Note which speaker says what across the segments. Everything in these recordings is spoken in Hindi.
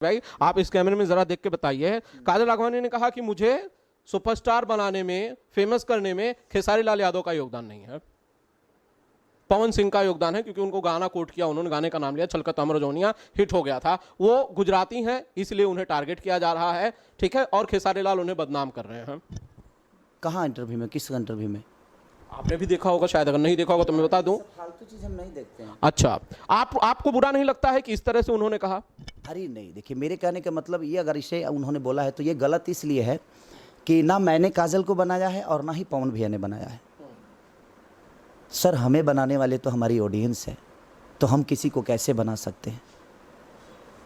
Speaker 1: भाई आप इस कैमरे में जरा देख के बताइए। काजल राघवानी ने कहा कि मुझे सुपरस्टार बनाने में, फेमस करने में खेसारी लाल यादव का योगदान नहीं है, पवन सिंह का योगदान है, क्योंकि उनको गाना कोट किया, उन्होंने गाने का नाम लिया, छलकत अमर जोनिया हिट हो गया था। वो गुजराती हैं इसलिए उन्हें टारगेट किया जा रहा है, ठीक है, और खेसारी लाल उन्हें बदनाम कर रहे हैं।
Speaker 2: कहाँ इंटरव्यू में, किस इंटरव्यू में?
Speaker 1: आपने भी देखा होगा शायद, अगर नहीं देखा होगा तो मैं बता दूं।
Speaker 2: फालतू चीज हम नहीं देखते हैं।
Speaker 1: अच्छा, आपको बुरा नहीं लगता है कि इस तरह से उन्होंने कहा?
Speaker 2: अरे नहीं, देखिए मेरे कहने का मतलब ये, अगर इसे उन्होंने बोला है तो ये गलत इसलिए है कि ना मैंने काजल को बनाया है और ना ही पवन भैया ने बनाया है। सर, हमें बनाने वाले तो हमारी ऑडियंस है, तो हम किसी को कैसे बना सकते हैं?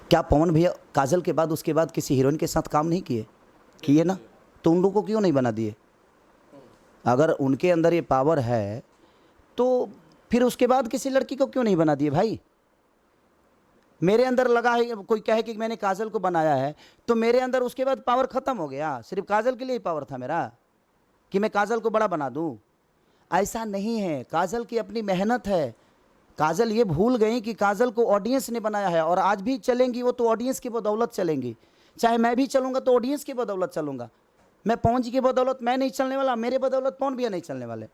Speaker 2: क्या पवन भैया काजल के बाद उसके बाद किसी हीरोइन के साथ काम नहीं किए ना? तो उन लोगों को क्यों नहीं बना दिए? अगर उनके अंदर ये पावर है तो फिर उसके बाद किसी लड़की को क्यों नहीं बना दिए भाई? मेरे अंदर लगा है, कोई कहे कि मैंने काजल को बनाया है, तो मेरे अंदर उसके बाद पावर खत्म हो गया। सिर्फ काजल के लिए ही पावर था मेरा कि मैं काजल को बड़ा बना दूं। ऐसा नहीं है, काजल की अपनी मेहनत है। काजल ये भूल गई कि काजल को ऑडियंस ने बनाया है, और आज भी चलेंगी वो तो ऑडियंस की बदौलत चलेंगी। चाहे मैं भी चलूंगा तो ऑडियंस की बदौलत चलूंगा। मैं पवन जी की बदौलत मैं नहीं चलने वाला, मेरे बदौलत पवन भैया नहीं चलने वाले।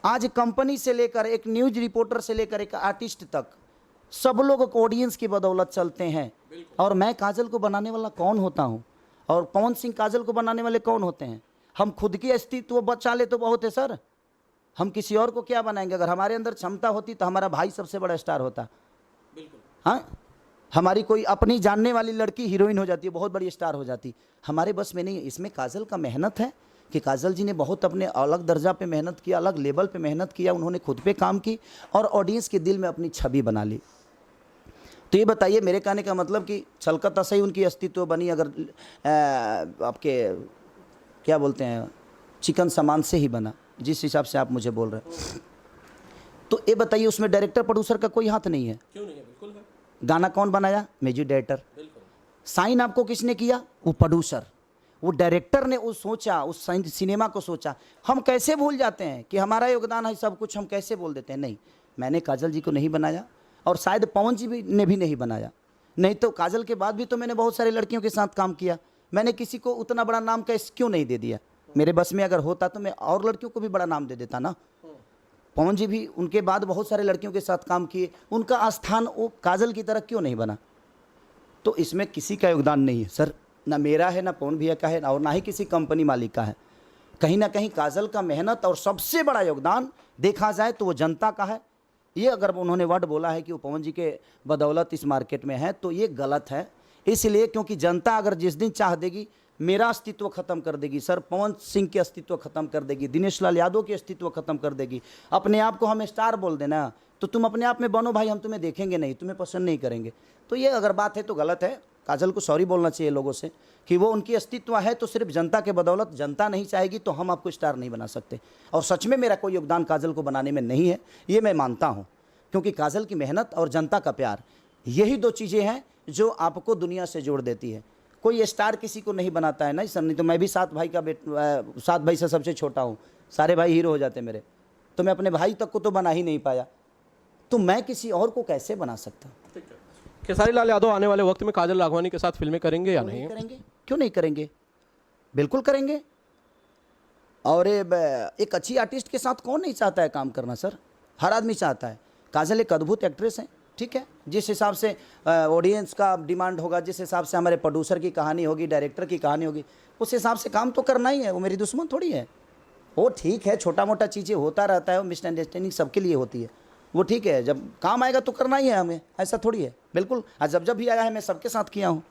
Speaker 2: आज कंपनी से लेकर एक न्यूज रिपोर्टर से लेकर एक आर्टिस्ट तक सब लोग ऑडियंस की बदौलत चलते हैं। और मैं काजल को बनाने वाला कौन होता हूँ, और पवन सिंह काजल को बनाने वाले कौन होते हैं? हम खुद की अस्तित्व बचा ले तो बहुत है सर, हम किसी और को क्या बनाएंगे? अगर हमारे अंदर क्षमता होती तो हमारा भाई सबसे बड़ा स्टार होता। हाँ, हमारी कोई अपनी जानने वाली लड़की हीरोइन हो जाती, बहुत बड़ी स्टार हो जाती। हमारे बस में नहीं है। इसमें काजल का मेहनत है कि काजल जी ने बहुत अपने अलग दर्जा पे मेहनत किया, अलग लेवल पे मेहनत किया, उन्होंने खुद पे काम की और ऑडियंस के दिल में अपनी छवि बना ली। तो ये बताइए, मेरे कहने का मतलब कि छलकता सही उनकी अस्तित्व बनी, अगर आपके क्या बोलते हैं, चिकन सामान से ही बना, जिस हिसाब से आप मुझे बोल रहे हैं, तो ये बताइए उसमें डायरेक्टर प्रोड्यूसर का कोई हाथ नहीं है?
Speaker 1: क्यों नहीं है? बिल्कुल है।
Speaker 2: गाना कौन बनाया? Music director. साइन आपको किसने किया? वो प्रोड्यूसर, वो डायरेक्टर ने वो सोचा, उस सिनेमा को सोचा। हम कैसे भूल जाते हैं कि हमारा योगदान है सब कुछ, हम कैसे बोल देते हैं? नहीं, मैंने काजल जी को नहीं बनाया और शायद पवन जी ने भी नहीं बनाया। नहीं तो काजल के बाद भी तो मैंने बहुत सारी लड़कियों के साथ काम किया। मैंने किसी को उतना बड़ा नाम कैसे क्यों नहीं दे दिया? मेरे बस में अगर होता तो मैं और लड़कियों को भी बड़ा नाम दे देता ना। पवन जी भी उनके बाद बहुत सारे लड़कियों के साथ काम किए, उनका स्थान वो काजल की तरह क्यों नहीं बना? तो इसमें किसी का योगदान नहीं है सर, ना मेरा है, ना पवन भैया का है, और ना ही किसी कंपनी मालिक का है। कहीं ना कहीं काजल का मेहनत और सबसे बड़ा योगदान देखा जाए तो वो जनता का है। ये अगर उन्होंने वर्ड बोला है कि वो पवन जी के बदौलत इस मार्केट में है, तो ये गलत है। इसलिए क्योंकि जनता अगर जिस दिन चाह देगी मेरा अस्तित्व खत्म कर देगी सर, पवन सिंह के अस्तित्व खत्म कर देगी, दिनेश लाल यादव के अस्तित्व खत्म कर देगी। अपने आप को हम स्टार बोल देना, तो तुम अपने आप में बनो भाई, हम तुम्हें देखेंगे नहीं, तुम्हें पसंद नहीं करेंगे। तो ये अगर बात है तो गलत है। काजल को सॉरी बोलना चाहिए लोगों से कि वो उनकी अस्तित्व है तो सिर्फ जनता के बदौलत, जनता नहीं चाहेगी तो हम आपको स्टार नहीं बना सकते। और सच में मेरा कोई योगदान काजल को बनाने में नहीं है, ये मैं मानता हूँ, क्योंकि काजल की मेहनत और जनता का प्यार, यही दो चीज़ें हैं जो आपको दुनिया से जोड़ देती है। कोई स्टार किसी को नहीं बनाता है, नहीं सर, नहीं तो मैं भी 7 भाई का 7 भाई से सबसे छोटा हूँ, सारे भाई हीरो हो जाते मेरे, तो मैं अपने भाई तक को तो बना ही नहीं पाया, तो मैं किसी और को कैसे बना सकता?
Speaker 1: खेसारी लाल यादव आने वाले वक्त में काजल राघवानी के साथ फिल्में करेंगे या नहीं?
Speaker 2: करेंगे, क्यों नहीं करेंगे, बिल्कुल करेंगे। और एक अच्छी आर्टिस्ट के साथ कौन नहीं चाहता है काम करना सर, हर आदमी चाहता है। काजल एक अद्भुत एक्ट्रेस है, ठीक है, जिस हिसाब से ऑडियंस का डिमांड होगा, जिस हिसाब से हमारे प्रोड्यूसर की कहानी होगी, डायरेक्टर की कहानी होगी, उस हिसाब से काम तो करना ही है। वो मेरी दुश्मन थोड़ी है। वो ठीक है, छोटा मोटा चीज़ें होता रहता है, वो मिसअंडरस्टैंडिंग सबके लिए होती है, वो ठीक है, जब काम आएगा तो करना ही है हमें, ऐसा थोड़ी है। बिल्कुल, आज जब भी आया है मैं सबके साथ किया हूँ,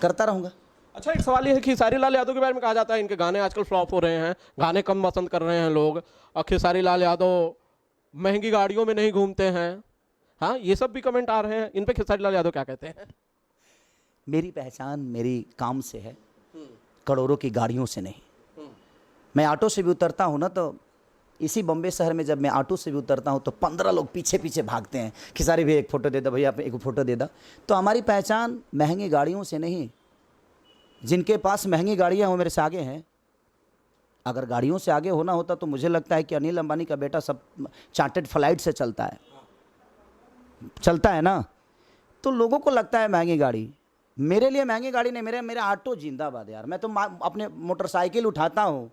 Speaker 2: करता रहूँगा।
Speaker 1: अच्छा, एक सवाल ये है कि खेसारी लाल यादव के बारे में कहा जाता है इनके गाने आजकल फ्लॉप हो रहे हैं, गाने कम पसंद कर रहे हैं लोग, और खेसारी लाल यादव महंगी गाड़ियों में नहीं घूमते हैं। हाँ, ये सब भी कमेंट आ रहे हैं, इन पे खेसारी लाल यादव क्या कहते हैं?
Speaker 2: मेरी पहचान मेरी काम से है, करोड़ों की गाड़ियों से नहीं। मैं ऑटो से भी उतरता हूँ ना, तो इसी बॉम्बे शहर में जब मैं ऑटो से भी उतरता हूँ तो 15 लोग पीछे पीछे भागते हैं, खेसारी भैया एक फ़ोटो दे दो, भैया एक फ़ोटो दे दो। तो हमारी पहचान महंगी गाड़ियों से नहीं। जिनके पास महंगी गाड़ियाँ वो मेरे से आगे हैं। अगर गाड़ियों से आगे होना होता तो मुझे लगता है कि अनिल अंबानी का बेटा सब चार्टर्ड फ्लाइट से चलता है ना। तो लोगों को लगता है महंगी गाड़ी, मेरे लिए महंगी गाड़ी नहीं, मेरा ऑटो जिंदाबाद यार। मैं तो अपने मोटरसाइकिल उठाता हूँ,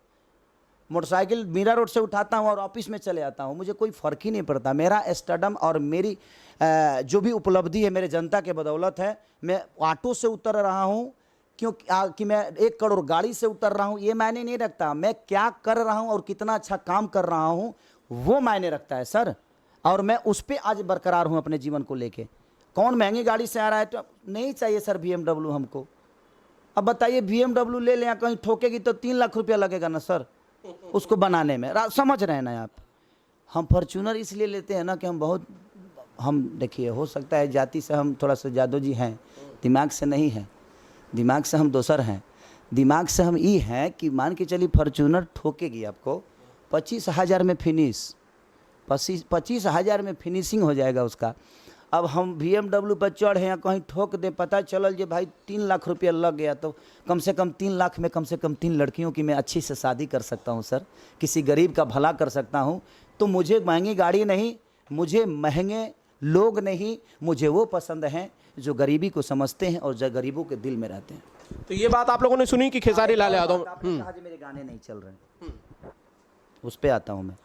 Speaker 2: मोटरसाइकिल मीरा रोड से उठाता हूँ और ऑफिस में चले आता हूँ, मुझे कोई फ़र्क ही नहीं पड़ता। मेरा स्टडम और मेरी जो भी उपलब्धि है मेरे जनता के बदौलत है। मैं ऑटो से उतर रहा हूँ कि मैं 1 करोड़ गाड़ी से उतर रहा हूँ, ये मायने नहीं रखता। मैं क्या कर रहा हूँ और कितना अच्छा काम कर रहा हूँ वो मायने रखता है सर। और मैं उस पर आज बरकरार हूँ अपने जीवन को लेके। कौन महंगी गाड़ी से आ रहा है तो नहीं चाहिए सर BMW हमको। अब बताइए BMW ले लें, कहीं ठोकेगी तो 3 लाख रुपया लगेगा ना सर उसको बनाने में, समझ रहे हैं ना आप। हम फॉर्च्यूनर इसलिए लेते हैं ना कि हम देखिए, हो सकता है जाति से हम थोड़ा सा जादू जी हैं, दिमाग से नहीं है। दिमाग से हम दोसर हैं। दिमाग से हम ये हैं कि मान के चलिए फॉर्च्यूनर ठोकेगी आपको 25,000 में फिनिश, 25,000 में फिनिशिंग हो जाएगा उसका। अब हम BMW पर चढ़े हैं, कहीं ठोक दें, पता चलल जे भाई 3 लाख रुपया लग गया, तो कम से कम 3 लाख में कम से कम 3 लड़कियों की मैं अच्छी से शादी कर सकता हूं सर, किसी गरीब का भला कर सकता हूं। तो मुझे महंगी गाड़ी नहीं, मुझे महंगे लोग नहीं, मुझे वो पसंद हैं जो गरीबी को समझते हैं और जो गरीबों के दिल में रहते हैं।
Speaker 1: तो ये बात आप लोगों ने सुनी कि खेसारी लाल यादव,
Speaker 2: आपने कहा जी मेरे गाने नहीं चल रहे, उस पर आता हूँ मैं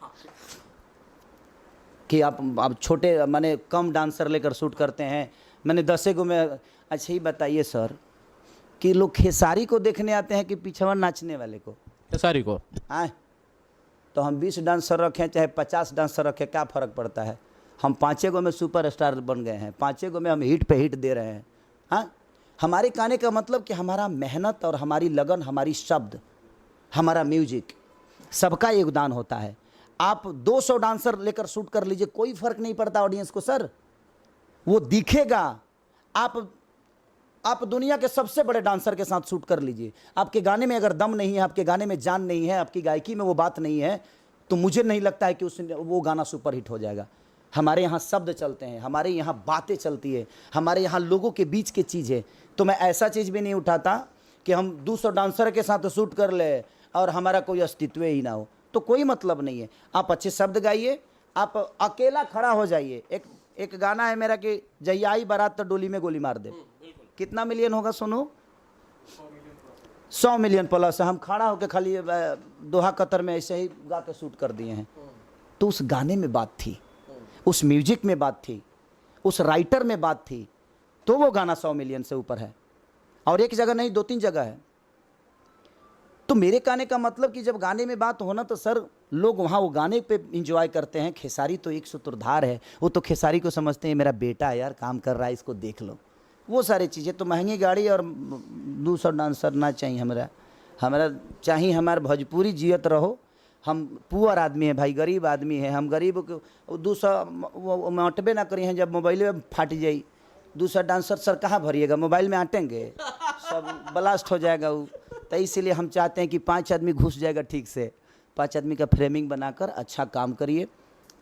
Speaker 2: कि आप छोटे माने कम डांसर लेकर शूट करते हैं। मैंने 10 गो में। अच्छा ही बताइए सर कि लोग खेसारी को देखने आते हैं कि पिछवा नाचने वाले को?
Speaker 1: खेसारी को
Speaker 2: आए तो हम 20 डांसर रखें चाहे 50 डांसर रखें, क्या फ़र्क पड़ता है? हम 5 गो में सुपर स्टार बन गए हैं, 5 गो में हम हिट पे हिट दे रहे हैं। हाँ, हमारे कहने का मतलब कि हमारा मेहनत और हमारी लगन, हमारी शब्द, हमारा म्यूजिक, सबका योगदान होता है। आप 200 डांसर लेकर शूट कर लीजिए, कोई फ़र्क नहीं पड़ता ऑडियंस को सर, वो दिखेगा। आप दुनिया के सबसे बड़े डांसर के साथ शूट कर लीजिए, आपके गाने में अगर दम नहीं है, आपके गाने में जान नहीं है, आपकी गायकी में वो बात नहीं है, तो मुझे नहीं लगता है कि वो गाना सुपर हिट हो जाएगा। हमारे यहाँ शब्द चलते हैं, हमारे यहाँ बातें चलती है, हमारे यहाँ लोगों के बीच की चीज़ है। तो मैं ऐसा चीज़ भी नहीं उठाता कि हम 200 डांसर के साथ शूट कर ले और हमारा कोई अस्तित्व ही ना हो, तो कोई मतलब नहीं है। आप अच्छे शब्द गाइए, आप अकेला खड़ा हो जाइए। एक गाना है मेरा कि जहिया आई बारात तो डोली में गोली मार दे। कितना मिलियन होगा सुनो? 100 मिलियन प्लस। हम खड़ा होकर खाली दोहा कतर में ऐसे ही गा के शूट कर दिए हैं। तो उस गाने में बात थी, उस म्यूजिक में बात थी, उस राइटर में बात थी, तो वो गाना 100 मिलियन से ऊपर है। और एक जगह नहीं, 2-3 जगह है। तो मेरे कहने का मतलब कि जब गाने में बात होना तो सर लोग वहाँ वो गाने पे इंजॉय करते हैं। खेसारी तो एक सूत्रधार है, वो तो खेसारी को समझते हैं मेरा बेटा है यार, काम कर रहा है, इसको देख लो, वो सारी चीज़ें। तो महंगी गाड़ी और 200 डांसर ना चाहिए हमारा चाहिए। हमारा भोजपुरी जियत रहो। हम पुअर आदमी है भाई, गरीब आदमी है। हम गरीब को 200 में अटबे ना करी हैं, जब मोबाइल में फाट जाई 200 डांसर सर कहाँ भरिएगा? मोबाइल में आटेंगे, सब ब्लास्ट हो जाएगा वो। तो इसीलिए हम चाहते हैं कि 5 आदमी घुस जाएगा ठीक से, 5 आदमी का फ्रेमिंग बनाकर अच्छा काम करिए।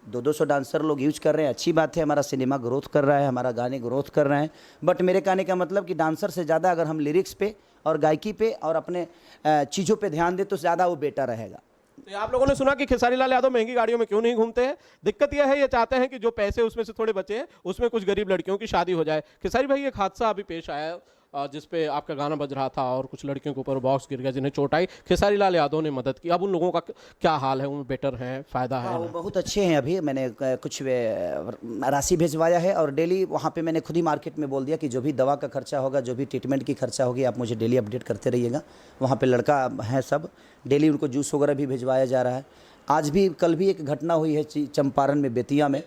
Speaker 2: 200 डांसर लोग यूज कर रहे हैं, अच्छी बात है, हमारा सिनेमा ग्रोथ कर रहा है, हमारा गाने ग्रोथ कर रहे हैं। बट मेरे कहने का मतलब कि डांसर से ज़्यादा अगर हम लिरिक्स पे और गायकी पे और अपने चीज़ों पे ध्यान दें तो ज़्यादा वो बेटर रहेगा।
Speaker 1: तो आप लोगों ने सुना कि खेसारी लाल यादव महंगी गाड़ियों में क्यों नहीं घूमते हैं। दिक्कत यह है, ये चाहते हैं कि जो पैसे उसमें से थोड़े बचे हैं उसमें कुछ गरीब लड़कियों की शादी हो जाए। खेसारी भाई, एक हादसा अभी पेश आया जिसपे आपका गाना बज रहा था और कुछ लड़कियों के ऊपर बॉक्स गिर गया जिन्हें चोट आई। खेसारी लाल यादव ने मदद की। अब उन लोगों का क्या हाल है? उनमें बेटर है, फायदा है?
Speaker 2: वो बहुत अच्छे हैं। अभी मैंने कुछ राशि भेजवाया है और डेली वहाँ पे मैंने खुद ही मार्केट में बोल दिया कि जो भी दवा का खर्चा होगा, जो भी ट्रीटमेंट की खर्चा होगी, आप मुझे डेली अपडेट करते रहिएगा। वहाँ पे लड़का है सब, डेली उनको जूस वगैरह भी भिजवाया जा रहा है। आज भी कल भी एक घटना हुई है चंपारण में, बेतिया में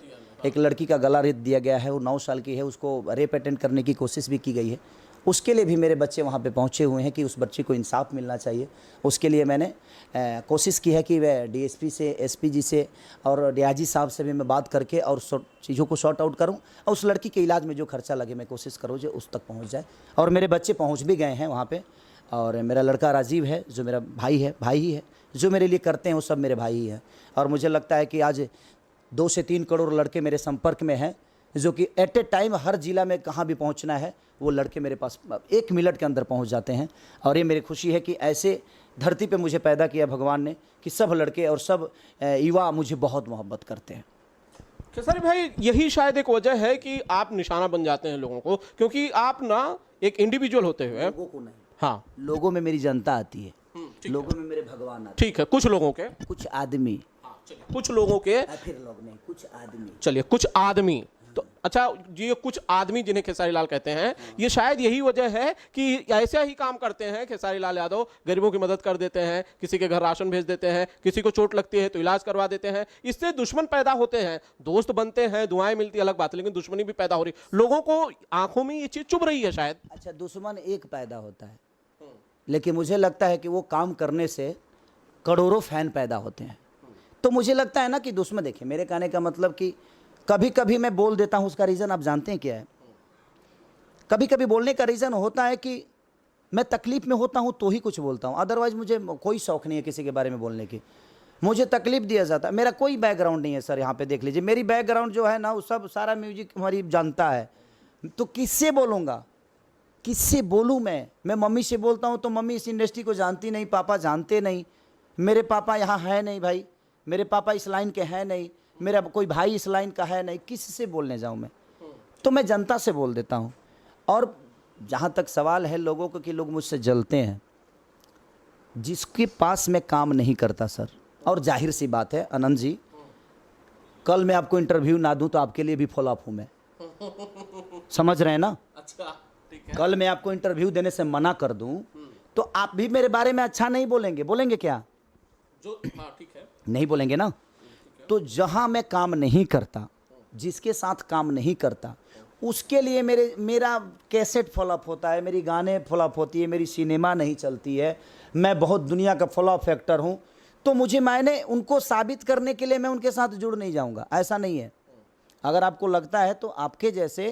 Speaker 2: एक लड़की का गला रेत दिया गया है। वो 9 साल की है, उसको रेप अटेंड करने की कोशिश भी की गई है। उसके लिए भी मेरे बच्चे वहाँ पे पहुँचे हुए हैं कि उस बच्चे को इंसाफ मिलना चाहिए। उसके लिए मैंने कोशिश की है कि वह डीएसपी से, एसपी जी से और डीआईजी साहब से भी मैं बात करके और चीज़ों को सॉर्ट आउट करूँ और उस लड़की के इलाज में जो खर्चा लगे मैं कोशिश करूँ जो उस तक पहुँच जाए। और मेरे बच्चे पहुँच भी गए हैं वहाँ पर। और मेरा लड़का राजीव है जो मेरा भाई ही है, जो मेरे लिए करते हैं वो सब मेरे भाई ही हैं। और मुझे लगता है कि आज 2 से 3 करोड़ लड़के मेरे संपर्क में हैं, जो कि एट ए टाइम हर जिला में कहाँ भी पहुँचना है वो लड़के मेरे पास 1 मिनट के अंदर पहुँच जाते हैं। और ये मेरी खुशी है कि ऐसे धरती पे मुझे पैदा किया भगवान ने कि सब लड़के और सब युवा मुझे बहुत मोहब्बत करते हैं।
Speaker 1: खेसारी भाई, यही शायद एक वजह है कि आप निशाना बन जाते हैं लोगों को, क्योंकि आप ना एक इंडिविजुअल होते हुए।
Speaker 2: लोगों को नहीं,
Speaker 1: हाँ
Speaker 2: लोगों में मेरी जनता आती है,
Speaker 1: ठीक
Speaker 2: लोगों में मेरे भगवान आते
Speaker 1: ठीक है, कुछ लोगों के,
Speaker 2: हैं, कुछ आदमी,
Speaker 1: कुछ लोगों के,
Speaker 2: फिर लोग नहीं, कुछ आदमी।
Speaker 1: चलिए कुछ आदमी। तो अच्छा, ये कुछ आदमी जिन्हें खेसारी लाल कहते हैं, ये शायद यही वजह है कि ऐसा ही काम करते हैं खेसारी लाल यादव, गरीबों की मदद कर देते हैं, किसी के घर राशन भेज देते हैं, किसी को चोट लगती है तो इलाज करवा देते हैं, इससे दुश्मन पैदा होते हैं, दोस्त बनते हैं, दुआएं मिलती, अलग बात है, लेकिन दुश्मनी भी पैदा हो रही, लोगों को आंखों में ये चीज चुभ रही है शायद।
Speaker 2: अच्छा, दुश्मन एक पैदा होता है, लेकिन मुझे लगता है कि वो काम करने से करोड़ों फैन पैदा होते हैं। तो मुझे लगता है ना कि दुश्मन, देखिए मेरे कहने का मतलब कि कभी कभी मैं बोल देता हूँ, उसका रीज़न आप जानते हैं क्या है? कभी कभी बोलने का रीज़न होता है कि मैं तकलीफ़ में होता हूँ तो ही कुछ बोलता हूँ, अदरवाइज़ मुझे कोई शौक़ नहीं है किसी के बारे में बोलने की। मुझे तकलीफ़ दिया जाता है, मेरा कोई बैकग्राउंड नहीं है सर, यहाँ पे देख लीजिए मेरी बैकग्राउंड जो है ना, वो सब सारा म्यूजिक हमारी जानता है, तो किससे बोलूँगा, किससे बोलूँ मैं मम्मी से बोलता हूँ तो मम्मी इस इंडस्ट्री को जानती नहीं, पापा जानते नहीं, मेरे पापा यहाँ है नहीं भाई, मेरे पापा इस लाइन के हैं नहीं, मेरा कोई भाई इस लाइन का है नहीं, किससे बोलने जाऊँ मैं? तो मैं जनता से बोल देता हूँ। और जहाँ तक सवाल है लोगों को कि लोग मुझसे जलते हैं, जिसके पास मैं काम नहीं करता सर, और जाहिर सी बात है आनंद जी, कल मैं आपको इंटरव्यू ना दूँ तो आपके लिए भी फॉलोअप हूँ मैं, समझ रहे हैं ना?
Speaker 1: अच्छा ठीक है।
Speaker 2: कल मैं आपको इंटरव्यू देने से मना कर दूं तो आप भी मेरे बारे में अच्छा नहीं बोलेंगे, बोलेंगे क्या?
Speaker 1: जो हाँ ठीक है,
Speaker 2: नहीं बोलेंगे ना? तो जहां मैं काम नहीं करता, जिसके साथ काम नहीं करता, उसके लिए मेरा कैसेट फॉलोअप होता है, मेरी गाने फॉलोअप होती है, मेरी सिनेमा नहीं चलती है, मैं बहुत दुनिया का फॉलोअप फैक्टर हूं, तो मैंने उनको साबित करने के लिए मैं उनके साथ जुड़ नहीं जाऊंगा, ऐसा नहीं है। अगर आपको लगता है तो आपके जैसे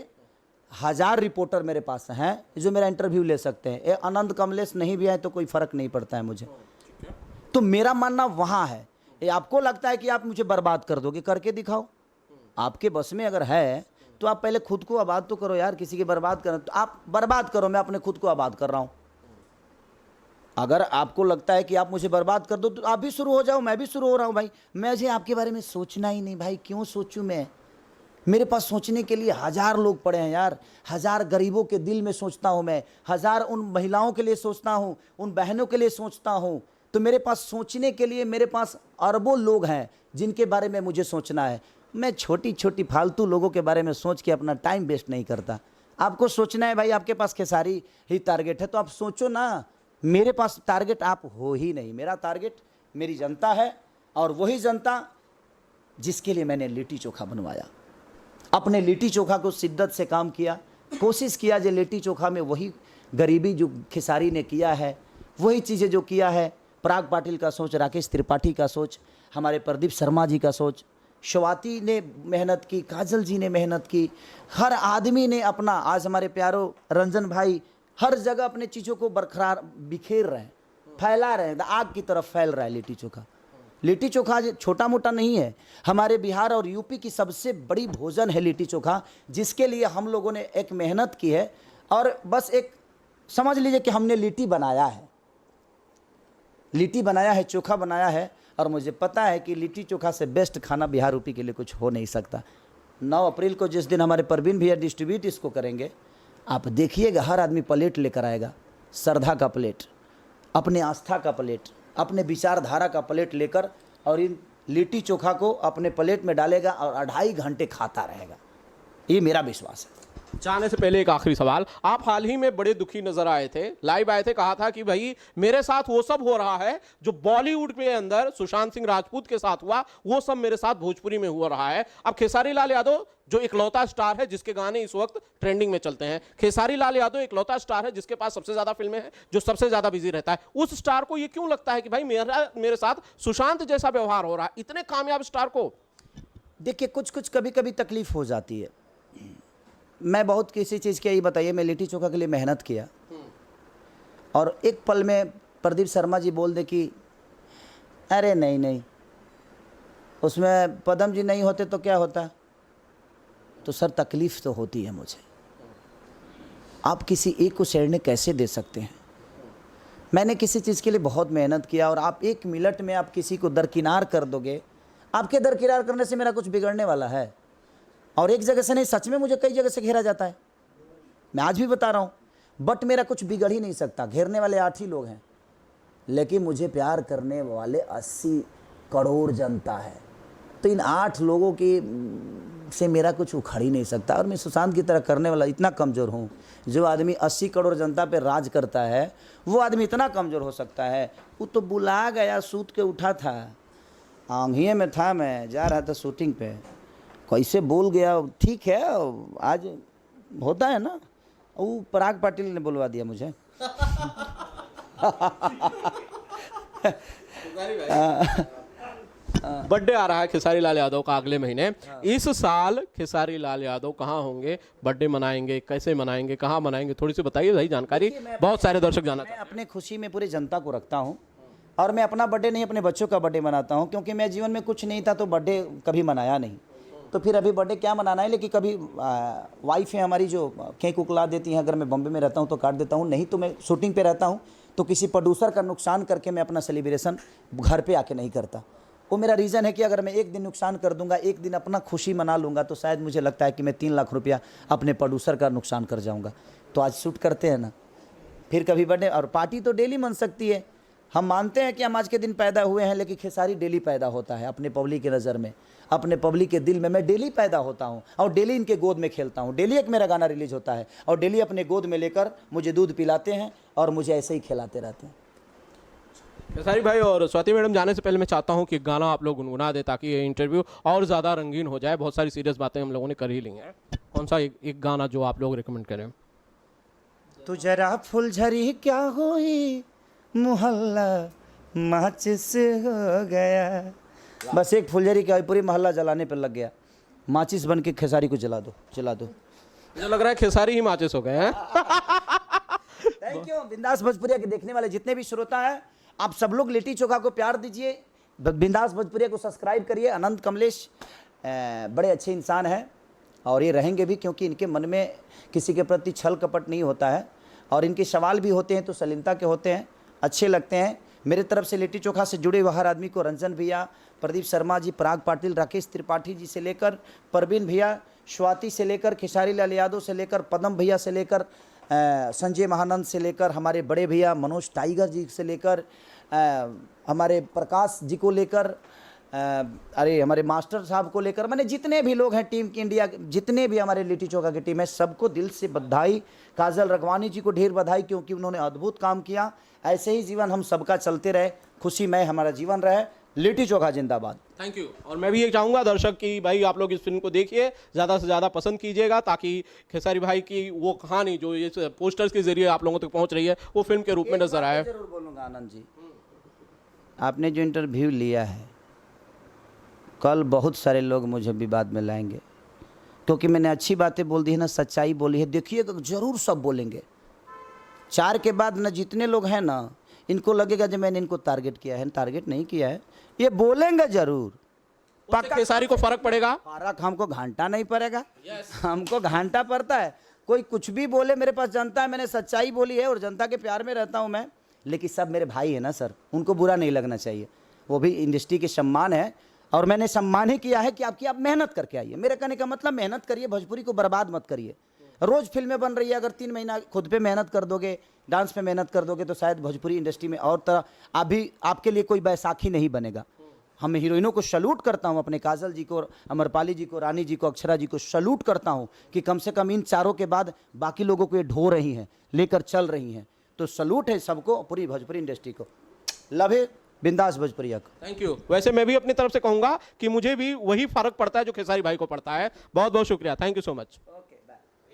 Speaker 2: 1000 रिपोर्टर मेरे पास हैं जो मेरा इंटरव्यू ले सकते हैं, ये आनंद कमलेश नहीं भी आए तो कोई फ़र्क नहीं पड़ता है मुझे। तो मेरा मानना वहाँ है। ये आपको लगता है कि आप मुझे बर्बाद कर दोगे, करके दिखाओ, आपके बस में अगर है तो आप पहले खुद को आबाद तो करो यार, किसी की बर्बाद करो तो आप बर्बाद करो, मैं अपने खुद को आबाद कर रहा हूँ। अगर आपको लगता है कि आप मुझे बर्बाद कर दो तो आप भी शुरू हो जाओ, मैं भी शुरू हो रहा हूँ भाई, मुझे आपके बारे में सोचना ही नहीं भाई, क्यों सोचूं मैं? मेरे पास सोचने के लिए 1000 लोग पड़े हैं यार, 1000 गरीबों के दिल में सोचता हूँ मैं, 1000 उन महिलाओं के लिए सोचता हूँ, उन बहनों के लिए सोचता हूँ, तो मेरे पास सोचने के लिए मेरे पास अरबों लोग हैं जिनके बारे में मुझे सोचना है। मैं छोटी छोटी फालतू लोगों के बारे में सोच के अपना टाइम वेस्ट नहीं करता। आपको सोचना है भाई, आपके पास खेसारी ही टारगेट है तो आप सोचो ना, मेरे पास टारगेट आप हो ही नहीं, मेरा टारगेट मेरी जनता है, और वही जनता जिसके लिए मैंने लिट्टी चोखा बनवाया, अपने लिट्टी चोखा को शिद्दत से काम किया, कोशिश किया जो लिट्टी चोखा में वही गरीबी जो खेसारी ने किया है, वही चीज़ें जो किया है, पराग पाटिल का सोच, राकेश त्रिपाठी का सोच, हमारे प्रदीप शर्मा जी का सोच, स्वाति ने मेहनत की, काजल जी ने मेहनत की, हर आदमी ने अपना, आज हमारे प्यारो रंजन भाई हर जगह अपने चीज़ों को बरकरार बिखेर रहे हैं, फैला रहे हैं, आग की तरफ फैल रहा है लिट्टी चोखा। लिट्टी चोखा छोटा मोटा नहीं है, हमारे बिहार और यूपी की सबसे बड़ी भोजन है लिट्टी चोखा, जिसके लिए हम लोगों ने एक मेहनत की है, और बस एक समझ लीजिए कि हमने लिट्टी बनाया है, लिट्टी बनाया है, चोखा बनाया है, और मुझे पता है कि लिट्टी चोखा से बेस्ट खाना बिहार यूपी के लिए कुछ हो नहीं सकता। 9 अप्रैल को जिस दिन हमारे परवीन भैया डिस्ट्रीब्यूट इसको करेंगे, आप देखिएगा हर आदमी प्लेट लेकर आएगा, श्रद्धा का प्लेट, अपने आस्था का प्लेट, अपने विचारधारा का प्लेट लेकर, और इन लिट्टी चोखा को अपने प्लेट में डालेगा और 2.5 घंटे खाता रहेगा, ये मेरा विश्वास है।
Speaker 1: जाने से पहले एक आखिरी सवाल, आप हाल ही में बड़े दुखी नजर आए थे, लाइव आए थे, कहा था कि भाई मेरे साथ वो सब हो रहा है जो बॉलीवुड के अंदर सुशांत सिंह राजपूत के साथ हुआ, वो सब मेरे साथ भोजपुरी में हो रहा है। अब खेसारी लाल यादव जो इकलौता स्टार है जिसके गाने इस वक्त ट्रेंडिंग में चलते हैं, खेसारी लाल यादव इकलौता स्टार है जिसके पास सबसे ज्यादा फिल्में हैं, जो सबसे ज्यादा बिजी रहता है, उस स्टार को ये क्यों लगता है कि भाई मेरे साथ सुशांत जैसा व्यवहार हो रहा है, इतने कामयाब स्टार को?
Speaker 2: देखिए कुछ कुछ कभी कभी तकलीफ हो जाती है। मैं बहुत किसी चीज़ की, यही बताइए, मैं लिट्टी चोखा के लिए मेहनत किया, और एक पल में प्रदीप शर्मा जी बोल दे कि अरे नहीं नहीं, उसमें पदम जी नहीं होते तो क्या होता, तो सर तकलीफ़ तो होती है मुझे। आप किसी एक को शेरने कैसे दे सकते हैं? मैंने किसी चीज़ के लिए बहुत मेहनत किया, और आप 1 मिनट में आप किसी को दरकिनार कर दोगे, आपके दरकिनार करने से मेरा कुछ बिगड़ने वाला है? और एक जगह से नहीं, सच में मुझे कई जगह से घेरा जाता है, मैं आज भी बता रहा हूँ। बट मेरा कुछ बिगड़ ही नहीं सकता, घेरने वाले 8 ही लोग हैं, लेकिन मुझे प्यार करने वाले 80 करोड़ जनता है। तो इन 8 लोगों की से मेरा कुछ उखड़ ही नहीं सकता। और मैं सुशांत की तरह करने वाला इतना कमज़ोर हूँ। जो आदमी 80 करोड़ जनता पे राज करता है वो आदमी इतना कमज़ोर हो सकता है। वो तो बुला गया, सूत के उठा था, आंधिये में था, मैं जा रहा था शूटिंग पे, कैसे बोल गया। ठीक है, आज होता है ना, वो पराग पाटिल ने बुलवा दिया मुझे।
Speaker 1: बर्थडे आ रहा है खेसारी लाल यादव का अगले महीने। इस साल खेसारी लाल यादव कहाँ होंगे, बर्थडे मनाएंगे, कैसे मनाएंगे, कहाँ मनाएंगे, थोड़ी सी बताइए भाई जानकारी, बहुत सारे दर्शक जानना
Speaker 2: मैं अपने खुशी में पूरी जनता को रखता हूँ। और मैं अपना बर्थडे नहीं, अपने बच्चों का बर्थडे मनाता हूँ, क्योंकि मैं जीवन में कुछ नहीं था तो बर्थडे कभी मनाया नहीं। तो फिर अभी बर्थडे क्या मनाना है। लेकिन कभी वाइफ है हमारी जो केक उकला देती हैं, अगर मैं बॉम्बे में रहता हूँ तो काट देता हूँ, नहीं तो मैं शूटिंग पे रहता हूँ, तो किसी प्रोड्यूसर का नुकसान करके मैं अपना सेलिब्रेशन घर पे आके नहीं करता। वो मेरा रीज़न है कि अगर मैं एक दिन नुकसान कर दूंगा, एक दिन अपना खुशी मना लूँगा, तो शायद मुझे लगता है कि मैं 3 लाख रुपया अपने प्रोड्यूसर का नुकसान कर जाऊँगा। तो आज शूट करते हैं ना, फिर कभी बर्थडे। और पार्टी तो डेली मन सकती है। हम मानते हैं कि हम आज के दिन पैदा हुए हैं, लेकिन खेसारी डेली पैदा होता है अपने पब्लिक की नज़र में, अपने पब्लिक के दिल में। मैं डेली पैदा होता हूँ और डेली इनके गोद में खेलता हूँ। डेली एक मेरा गाना रिलीज होता है और डेली अपने गोद में लेकर मुझे दूध पिलाते हैं और मुझे ऐसे ही खिलाते रहते हैं।
Speaker 1: खेसारी भाई और स्वाति मैडम, जाने से पहले मैं चाहता हूँ कि गाना आप लोग गुनगुना दे ताकि ये इंटरव्यू और ज़्यादा रंगीन हो जाए। बहुत सारी सीरियस बातें हम लोगों ने कर ही ली हैं। कौन सा एक गाना जो आप लोग रिकमेंड करें?
Speaker 2: तू जरा फुलझड़ी क्या हुई, मोहल्ला माचिस हो गया। बस एक फुलझड़ी क्या हुई, पूरी मोहल्ला जलाने पर लग गया। माचिस बन के खेसारी को जला दो, जला दो।
Speaker 1: मुझे लग रहा है खेसारी ही माचिस हो गए हैं।
Speaker 2: Thank you. बिंदास भोजपुरिया के देखने वाले जितने भी श्रोता हैं, आप सब लोग लिट्टी चोखा को प्यार दीजिए, बिंदास भोजपुरिया को सब्सक्राइब करिए। अनंत कमलेश बड़े अच्छे इंसान हैं और ये रहेंगे भी, क्योंकि इनके मन में किसी के प्रति छल कपट नहीं होता है और इनके सवाल भी होते हैं तो सलीमता के होते हैं, अच्छे लगते हैं। मेरे तरफ से लिट्टी चोखा से जुड़े हुए हर आदमी को, रंजन भैया, प्रदीप शर्मा जी, पराग पाटिल, राकेश त्रिपाठी जी से लेकर परवीन भैया, स्वाति से लेकर खेसारी लाल यादव से लेकर पदम भैया से लेकर संजय महानंद से लेकर हमारे बड़े भैया मनोज टाइगर जी से लेकर हमारे प्रकाश जी को लेकर अरे हमारे मास्टर साहब को लेकर, मैंने जितने भी लोग हैं टीम की, इंडिया जितने भी हमारे लिट्टी चोखा की टीम है, सबको दिल से बधाई। काजल रगवानी जी को ढेर बधाई, क्योंकि उन्होंने अद्भुत काम किया। ऐसे ही जीवन हम सबका चलते रहे, खुशीमय हमारा जीवन रहे। लिट्टी चोखा जिंदाबाद।
Speaker 1: Thank you. और मैं भी ये चाहूँगा दर्शक कि भाई आप लोग इस फिल्म को देखिए, ज़्यादा से ज़्यादा पसंद कीजिएगा, ताकि खेसारी भाई की वो कहानी जो ये पोस्टर्स के जरिए आप लोगों तक पहुँच रही है वो फिल्म के रूप में नजर आए।
Speaker 2: जरूर बोलूँगा आनंद जी, आपने जो इंटरव्यू लिया है, कल बहुत सारे लोग मुझे विवाद में लाएंगे, क्योंकि मैंने अच्छी बातें बोल दी है ना, सच्चाई बोली है। देखिएगा जरूर सब बोलेंगे। 4 के बाद न जितने लोग हैं ना, इनको लगेगा जब मैंने इनको टारगेट किया है, टारगेट नहीं किया है, ये बोलेंगे जरूर।
Speaker 1: पक्का खेसारी को फर्क पड़ेगा?
Speaker 2: फर्क हमको घंटा नहीं पड़ेगा। हमको घंटा पड़ता है, कोई कुछ भी बोले, मेरे पास जनता है, मैंने सच्चाई बोली है और जनता के प्यार में रहता हूँ मैं। लेकिन सब मेरे भाई है ना सर, उनको बुरा नहीं लगना चाहिए, वो भी इंडस्ट्री के सम्मान है और मैंने सम्मान ही किया है कि आप मेहनत करके आइए। मेरे कहने का मतलब मेहनत करिए, भोजपुरी को बर्बाद मत करिए। रोज़ फिल्में बन रही है, अगर 3 महीना खुद पे मेहनत कर दोगे, डांस पे मेहनत कर दोगे, तो शायद भोजपुरी इंडस्ट्री में और तरह अभी आपके लिए कोई बैसाखी नहीं बनेगा। हम हीरोइनों को सल्यूट करता हूं, अपने काजल जी को, अमरपाली जी को, रानी जी को, अक्षरा जी को सल्यूट करता हूं कि कम से कम इन चारों के बाद बाकी लोगों को ये ढो रही हैं, लेकर चल रही हैं। तो सल्यूट है सबको, पूरी भोजपुरी इंडस्ट्री को। लव है बिंदास भोजपुरिया को।
Speaker 1: Thank you. वैसे मैं भी अपनी तरफ से कहूँगा कि मुझे भी वही फर्क पड़ता है जो खेसारी भाई को पड़ता है। बहुत बहुत शुक्रिया, थैंक यू सो मच।